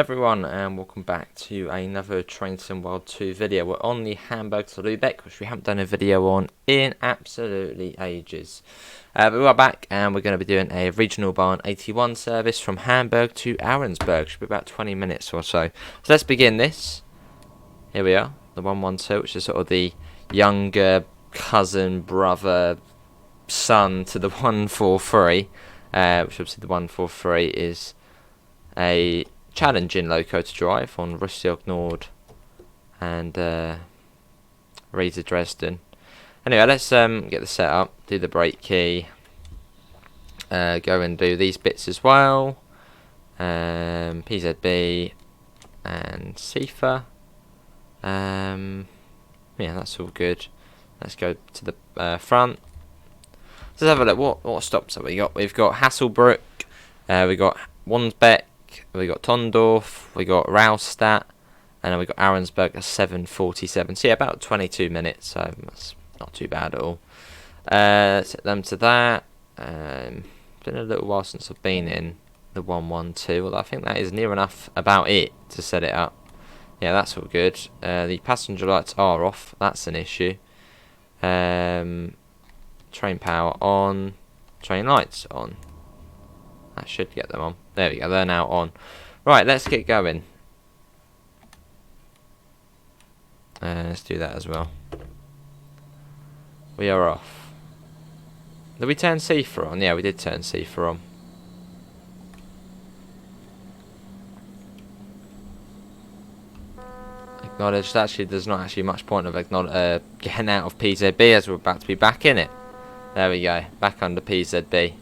everyone, and welcome back to another Train Sim World 2 video. We're on the Hamburg to Lübeck, which we haven't done a video on in absolutely ages. But we are back, and we're going to be doing a regional Bahn 81 service from Hamburg to Ahrensburg. Should be about 20 minutes or so. So let's begin this. Here we are, the 112, which is sort of the younger cousin, brother, son to the 143. Which obviously the 143 is a challenging loco to drive on Rahlstedt Nord and Riesa Dresden. Anyway, let's get the setup, do the brake key, go and do these bits as well. PZB and CIFA. Yeah, that's all good. Let's go to the front. Let's have a look. What stops have we got? We've got Hasselbrook, we got Wandsbek, we got Tondorf, we got Rahlstedt, and then we got Ahrensburg at 7:47. So yeah, about 22 minutes. So that's not too bad at all. Set them to that. Been a little while since I've been in the 112. Although I think that is near enough about it to set it up. Yeah, that's all good. The passenger lights are off. That's an issue. Train power on. Train lights on. That should get them on. There we go, they're now on. Right, let's get going. Let's do that as well. We are off. Did we turn CIFA on? Yeah, we did turn CIFA on. Acknowledged. Actually, there's not actually much point of getting out of PZB as we're about to be back in it. There we go, back under PZB.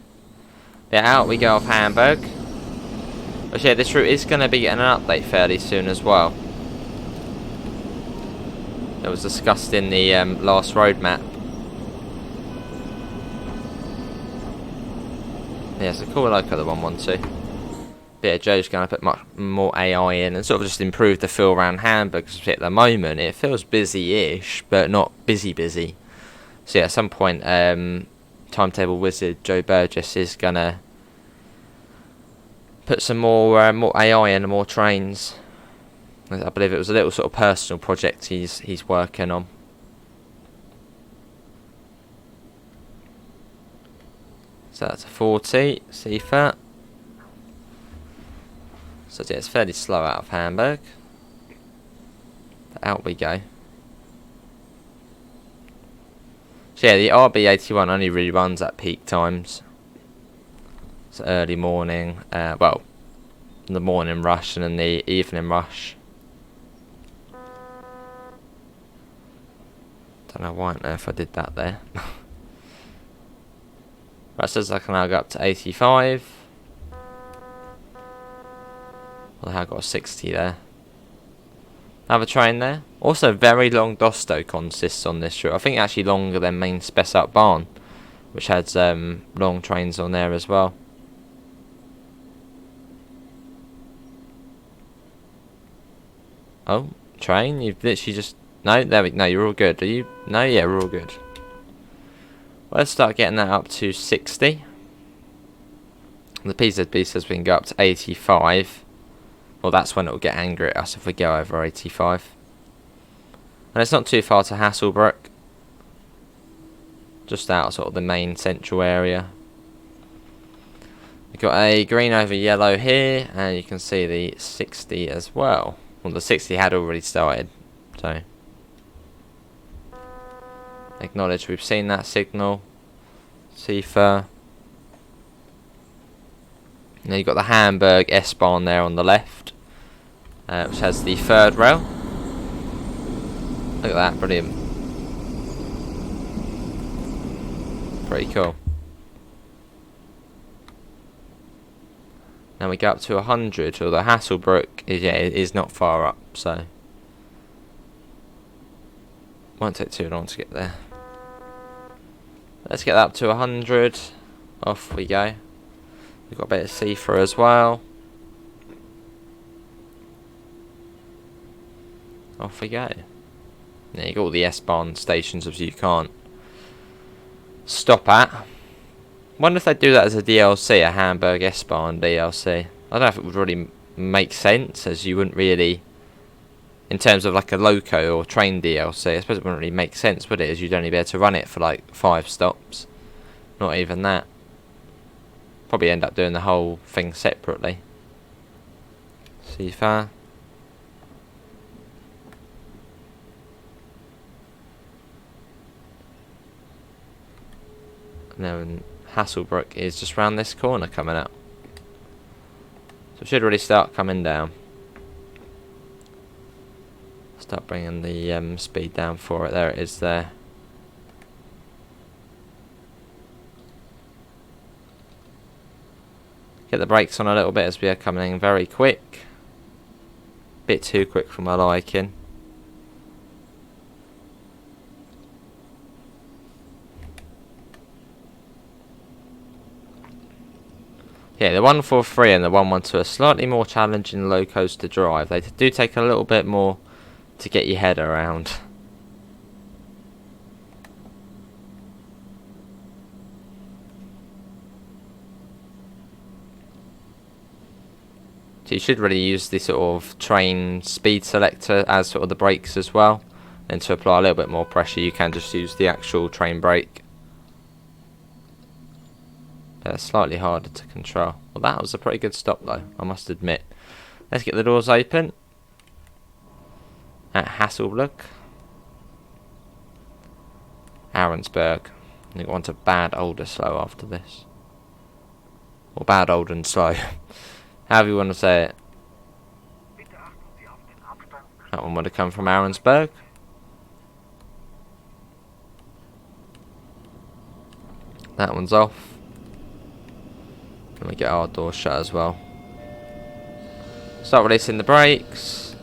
Yeah, out we go off Hamburg. But yeah, this route is going to be getting an update fairly soon as well. It was discussed in the last roadmap. Yeah, it's a cool loco, the 112. But yeah, Joe's going to put much more AI in and sort of just improve the feel around Hamburg. Because at the moment it feels busy-ish, but not busy. So yeah, at some point, timetable wizard Joe Burgess is going to put some more AI in and more trains. I believe it was a little sort of personal project he's working on. So that's a 40 CIFA. So yeah, it's fairly slow out of Hamburg. But out we go. So yeah, the RB81 only really runs at peak times. It's early morning, well, the morning rush and then the evening rush. Don't know why on earth I did that there. Right, says I can now go up to 85. Well, I have got a 60 there. Another train there. Also, very long Dosto consists on this route. I think actually longer than main Spessart Bahn, which has long trains on there as well. Oh, train? You've literally just... No, there we... No, you're all good. Are you... No, yeah, we're all good. Well, let's start getting that up to 60. The PZB says we can go up to 85. Well, that's when it'll get angry at us if we go over 85. And it's not too far to Hasselbrook. Just out sort of the main central area. We've got a green over yellow here, and you can see the 60 as well. Well, the 60 had already started, so acknowledge we've seen that signal. CIFA. Now you've got the Hamburg S-Bahn there on the left, which has the third rail. Look at that, brilliant. Pretty cool. Now we go up to 100, although Hasselbrook is not far up, so won't take too long to get there. Let's get that up to 100. Off we go. We've got a bit of CIFA as well. Off we go. Now you got all the S-Bahn stations, obviously you can't stop at. Wonder if they do that as a DLC, a Hamburg S-Bahn DLC. I don't know if it would really make sense, as you wouldn't really, in terms of like a loco or train DLC, I suppose it wouldn't really make sense, would it, as you'd only be able to run it for like 5 stops. Not even that. Probably end up doing the whole thing separately. See far. And then Hasselbrook is just round this corner coming up. So it should really start coming down. Start bringing the speed down for it. There it is there. Get the brakes on a little bit as we are coming in very quick. Bit too quick for my liking. Yeah, the 143 and the 112 are slightly more challenging locos to drive. They do take a little bit more to get your head around. So you should really use the sort of train speed selector as sort of the brakes as well. And to apply a little bit more pressure, you can just use the actual train brake. They're slightly harder to control. Well, that was a pretty good stop though, I must admit. Let's get the doors open. At Hasselbrook. Ahrensburg. I think I want a bad, old, and slow after this. Or bad, old, and slow. However you want to say it. That one would have come from Ahrensburg. That one's off. And we get our door shut as well. Start releasing the brakes.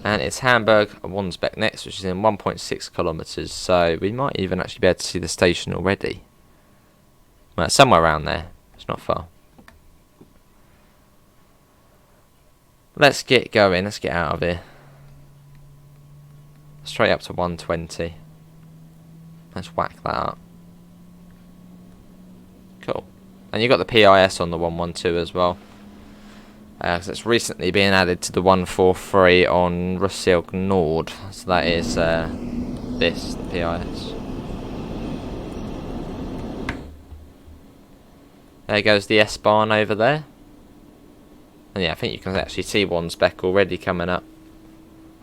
And it's Hamburg and Wandsbek next, which is in 1.6 kilometres. So we might even actually be able to see the station already. Well, it's somewhere around there. It's not far. Let's get going. Let's get out of here. Straight up to 120. Let's whack that up. Cool. And you've got the PIS on the 112 as well. Because it's recently been added to the 143 on Rahlstedt Nord. So that is this, the PIS. There goes the S-Bahn over there. And yeah, I think you can actually see Wandsbek already coming up.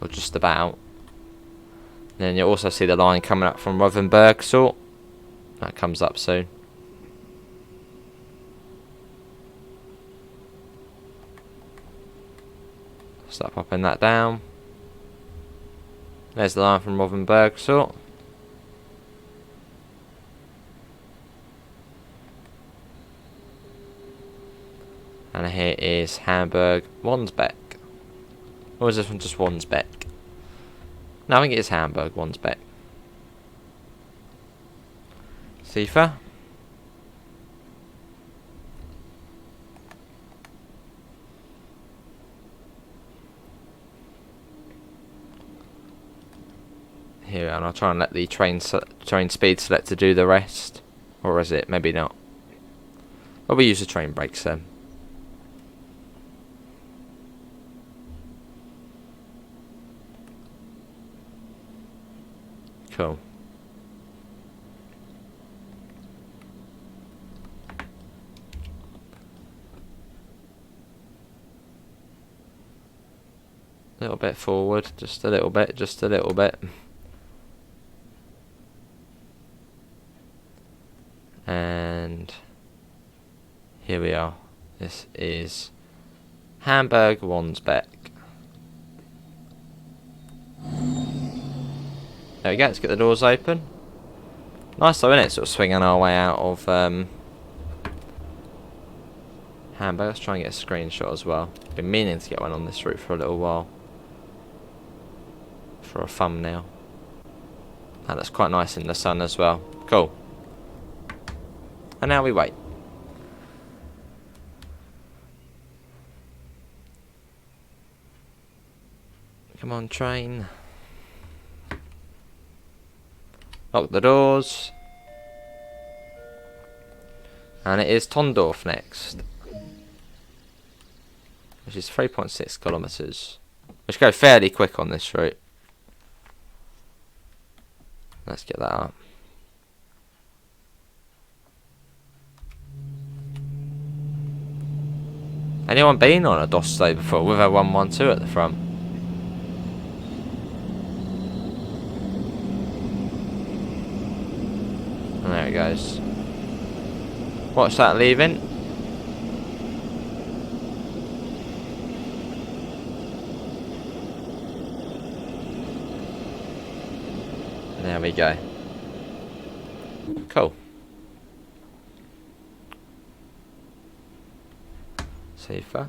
Or just about. And then you'll also see the line coming up from Rothenburg sort. That comes up soon. Start popping that down. There's the line from Rothenburg sort. And here is Hamburg Wandsbek. Or is this one just Wandsbek? No, I think it is Hamburg Wandsbek. Sifa. Here, and I'll try and let the train speed selector do the rest. Or is it? Maybe not. Well, we use the train brakes then. Cool. A little bit forward, just a little bit, just a little bit. And here we are. This is Hamburg Wandsbek. There we go, let's get the doors open. Nice though, isn't it? Sort of swinging our way out of Hamburg. Let's try and get a screenshot as well. Been meaning to get one on this route for a little while. For a thumbnail. That looks quite nice in the sun as well. Cool. And now we wait. Come on, train. Lock the doors. And it is Tondorf next. which is 3.6 kilometers, which go fairly quick on this route. Let's get that up. Anyone been on a Dostay before with a 112 at the front? And there it goes. Watch that leaving. There we go. Cool. Safer.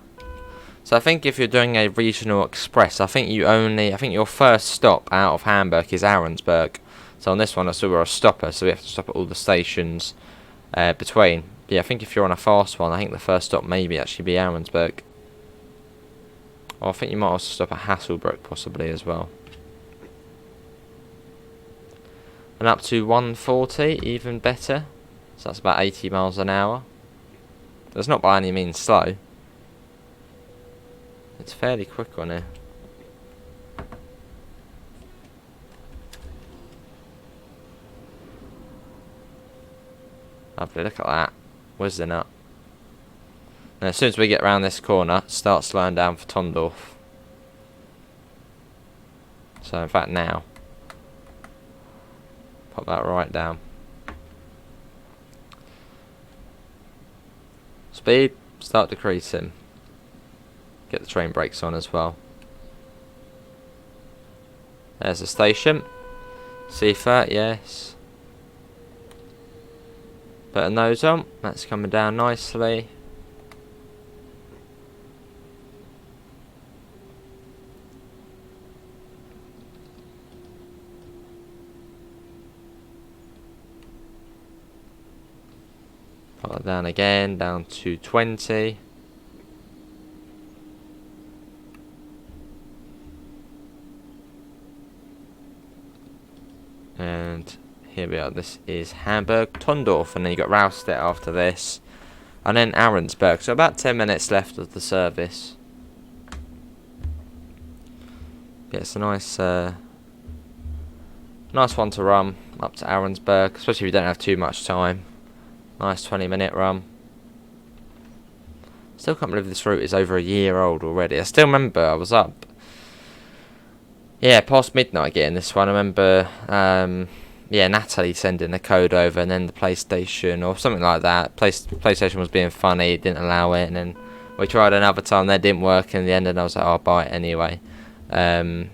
So I think if you're doing a regional express, I think your first stop out of Hamburg is Ahrensburg. So on this one, that's we're a stopper, so we have to stop at all the stations between. But yeah, I think if you're on a fast one, I think the first stop maybe actually be Ahrensburg. Or I think you might also stop at Hasselbrook possibly as well. And up to 140, even better. So that's about 80 miles an hour. That's not by any means slow. It's fairly quick on here. Lovely, look at that. Whizzing up. Now as soon as we get around this corner, start slowing down for Tondorf. So in fact now. Pop that right down. Speed, start decreasing. Get the train brakes on as well. There's the station. Seafert, yes. Putting those on. That's coming down nicely. Put that down again, down to 20. And here we are, this is Hamburg, Tondorf, and then you got Rahlstedt after this, and then Ahrensburg, so about 10 minutes left of the service. Yeah, it's a nice one to run up to Ahrensburg, especially if you don't have too much time. Nice 20-minute run. Still can't believe this route is over a year old already. I still remember I was up, yeah, past midnight getting this one. I remember, yeah, Natalie sending the code over, and then the PlayStation or something like that. PlayStation was being funny, didn't allow it, and then we tried another time, that didn't work in the end, and I was like, oh, I'll buy it anyway. And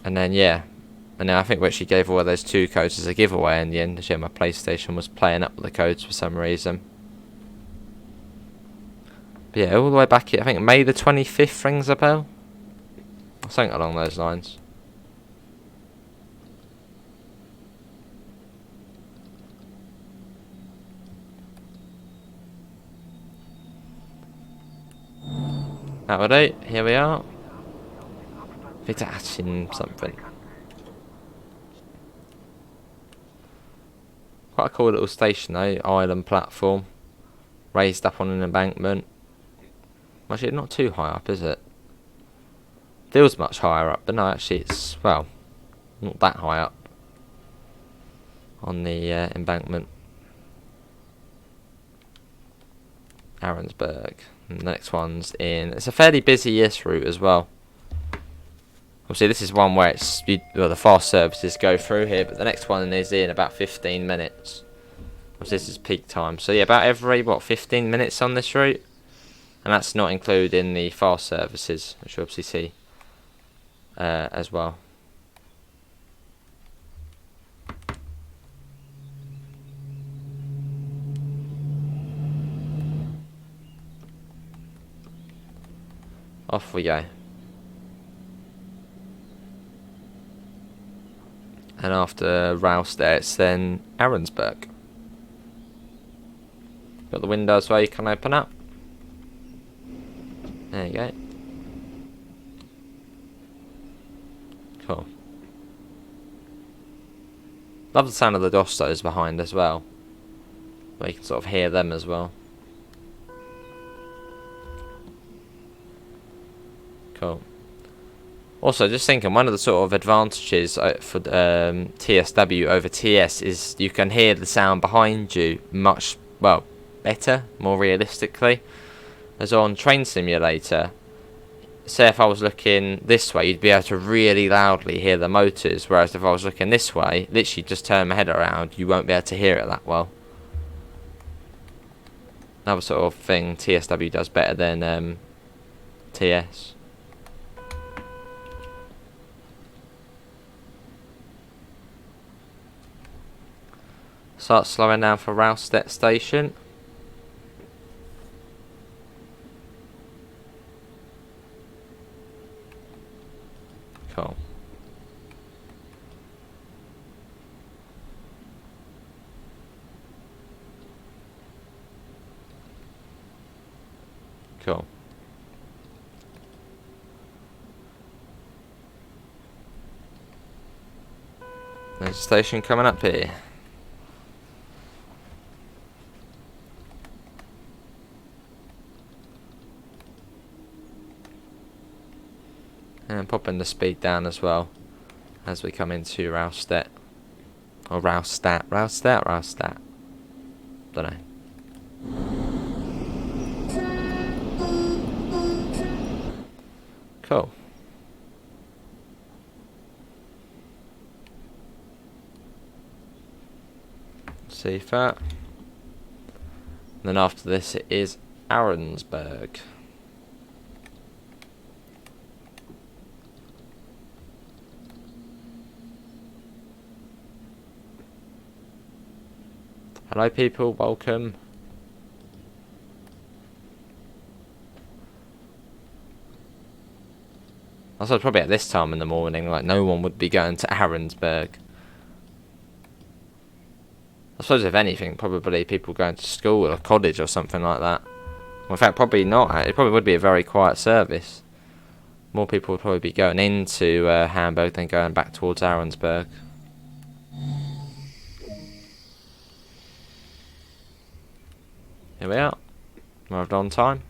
then yeah, and then I think we actually gave away those 2 codes as a giveaway in the end. Yeah, my PlayStation was playing up with the codes for some reason. But yeah, all the way back here, I think May the 25th rings a bell. Something along those lines. That would do. Here we are. Victor Atchin something. Quite a cool little station though. Island platform. Raised up on an embankment. Actually, not too high up, is it? Feels much higher up, but no, actually it's, well, not that high up on the embankment. Ahrensburg. And the next one's in, it's a fairly busy route as well. Obviously this is one where it's, well, the fast services go through here, but the next one is in about 15 minutes. Obviously this is peak time, so yeah, about every, 15 minutes on this route. And that's not including the fast services, which you'll obviously see as well. Off we go. And after Rahlstedt, it's then Ahrensburg. Got the windows where you can open up. There you go. Cool. Love the sound of the Dostos behind as well. Where you can sort of hear them as well. Cool. Also, just thinking, one of the sort of advantages for TSW over TS is you can hear the sound behind you much, well, better, more realistically. As on Train Simulator, say if I was looking this way, you'd be able to really loudly hear the motors, whereas if I was looking this way, literally just turn my head around, you won't be able to hear it that well. Another sort of thing TSW does better than TS. Start slowing down for Rahlstedt station. Cool. Cool. There's a station coming up here. And popping the speed down as well as we come into Rahlstedt. Or Rahlstedt. Rahlstedt. Don't know. Cool. See that. Then after this it is Ahrensburg. Hello people, welcome. I suppose probably at this time in the morning, like no one would be going to Ahrensburg. I suppose if anything, probably people going to school or college or something like that. Well, in fact, probably not. It probably would be a very quiet service. More people would probably be going into Hamburg than going back towards Ahrensburg. Here we are. Arrived on time.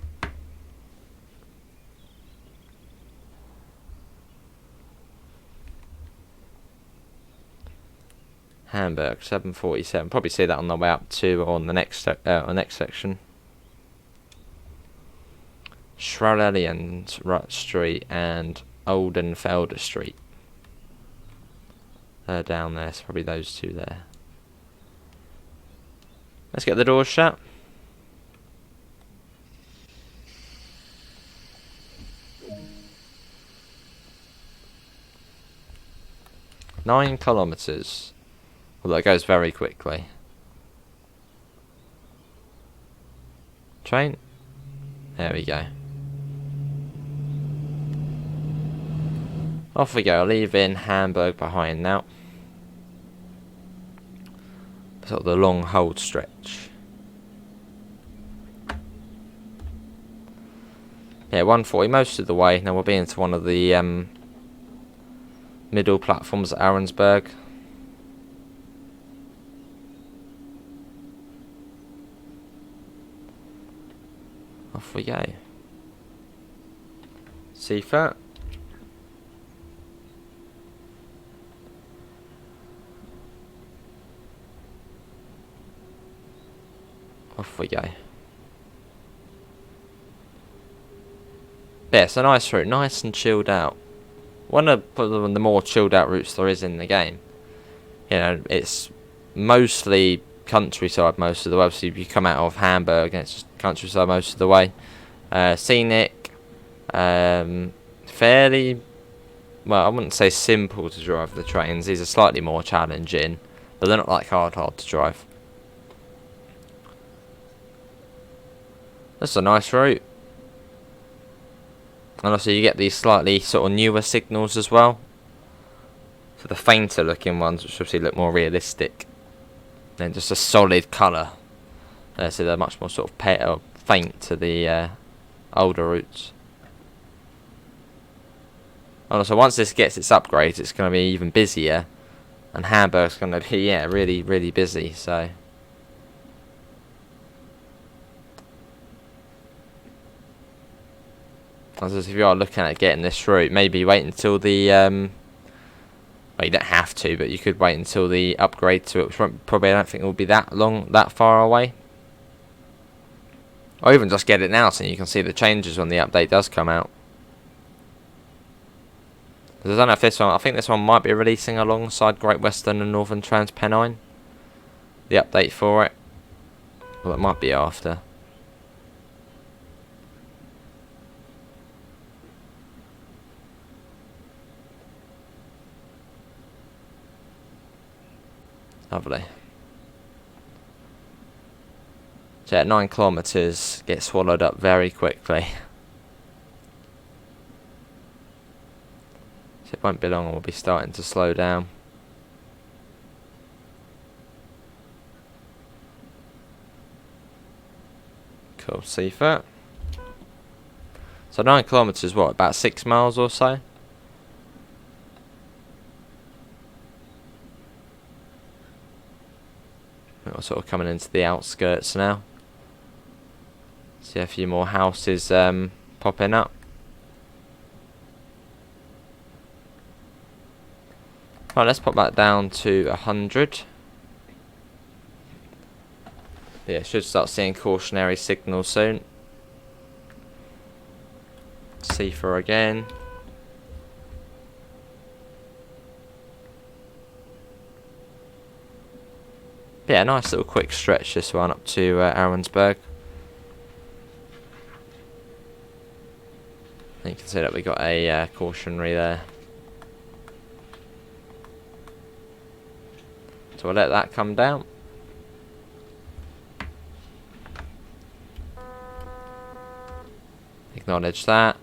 Hamburg 7:47. Probably see that on the way up to on the next section. Schrallian Street and Oldenfelder Street. They're down there, so probably those two there. Let's get the doors shut. Nine kilometers. Well, that goes very quickly. Train. There we go. Off we go, leaving Hamburg behind now. Sort of the long hold stretch. Yeah, 140 most of the way. Now we'll be into one of the middle platforms at Ahrensburg. Off we go. See that? Off we go. Yeah, it's a nice route, nice and chilled out. One of the more chilled out routes there is in the game. You know, it's mostly countryside most of the way. So if you come out of Hamburg and it's just countryside most of the way. Scenic, fairly, well, I wouldn't say simple to drive the trains. These are slightly more challenging, but they're not like hard to drive. That's a nice route. And also you get these slightly sort of newer signals as well. So the fainter looking ones, which obviously look more realistic than just a solid colour. So they're much more sort of faint to the older routes. And also once this gets its upgrades, it's going to be even busier. And Hamburg's going to be, yeah, really, really busy, so... As if you are looking at getting this route, maybe wait until the well, you don't have to, but you could wait until the upgrade to it, which probably I don't think it will be that far away. Or even just get it now so you can see the changes when the update does come out. I don't know if this one, I think this one might be releasing alongside Great Western and Northern Transpennine, the update for it. Well, it might be after. Lovely. So at 9 kilometres, get swallowed up very quickly. So it won't be long and we'll be starting to slow down. Cool, see that. So 9 kilometres, what, about 6 miles or so? We're sort of coming into the outskirts now. See a few more houses popping up. Right, let's pop that down to 100. Yeah, should start seeing cautionary signals soon. Safer again. Yeah, nice little quick stretch this one up to Ahrensburg. You can see that we got a cautionary there. So we'll let that come down. Acknowledge that.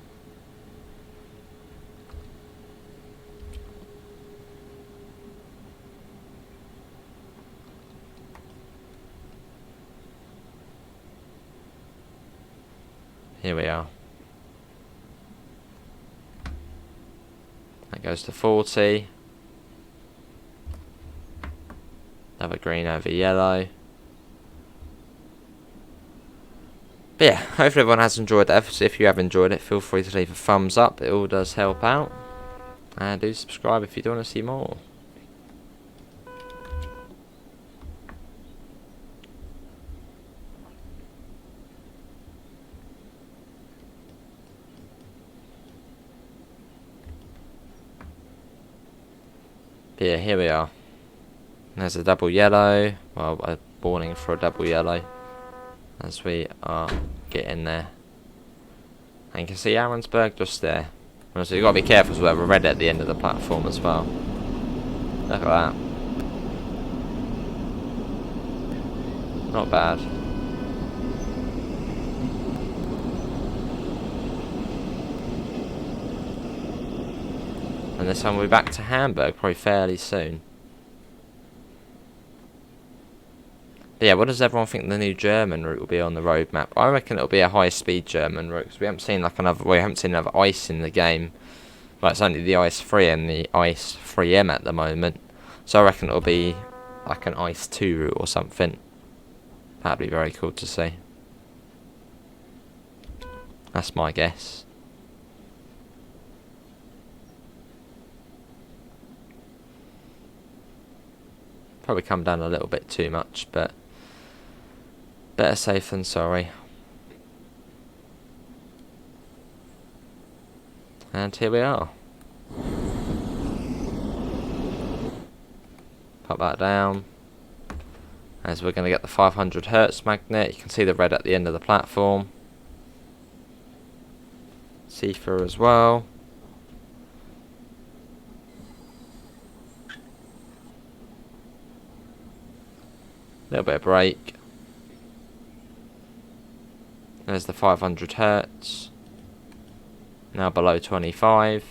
Here we are. That goes to 40. Another green over yellow. But yeah, hopefully everyone has enjoyed the episode. If you have enjoyed it, feel free to leave a thumbs up. It all does help out. And do subscribe if you do want to see more. But yeah, here we are. There's a double yellow. Well, a warning for a double yellow. As we are getting there. And you can see Ahrensburg just there. So you've got to be careful as well. We're red at the end of the platform as well. Look at that. Not bad. And this time we'll be back to Hamburg probably fairly soon. But yeah, what does everyone think the new German route will be on the roadmap? I reckon it'll be a high-speed German route, because we haven't seen like another. We haven't seen another ice in the game. Well, it's only the Ice 3 and the Ice 3M at the moment. So I reckon it'll be like an Ice 2 route or something. That'd be very cool to see. That's my guess. Probably come down a little bit too much, but better safe than sorry. And here we are. Pop that down. As we're going to get the 500 Hertz magnet. You can see the red at the end of the platform. See through as well. Little bit of brake. There's the 500 Hertz. Now below 25.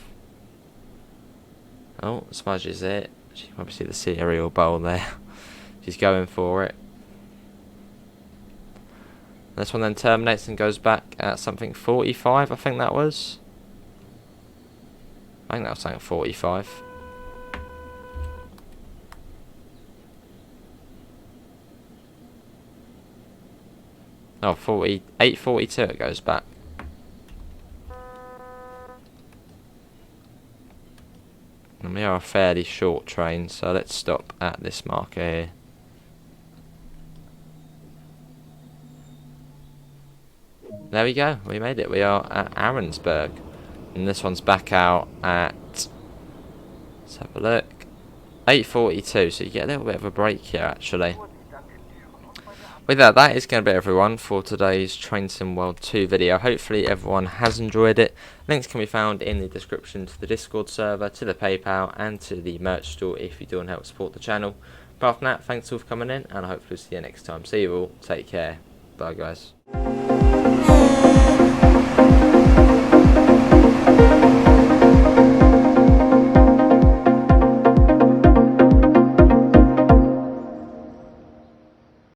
Oh, Smudge is it. You can probably see the cereal bowl there. She's going for it. This one then terminates and goes back at something 45, I think that was. I think that was something 45. Oh, 48, 42 it goes back. And we are a fairly short train, so let's stop at this marker here. There we go, we made it. We are at Ahrensburg. And this one's back out at, let's have a look, 8:42, so you get a little bit of a break here actually. With that, that is going to be everyone for today's Train Sim World 2 video. Hopefully everyone has enjoyed it. Links can be found in the description to the Discord server, to the PayPal and to the merch store if you do want to help support the channel. Apart from that, thanks all for coming in and hopefully see you next time. See you all, take care, bye guys.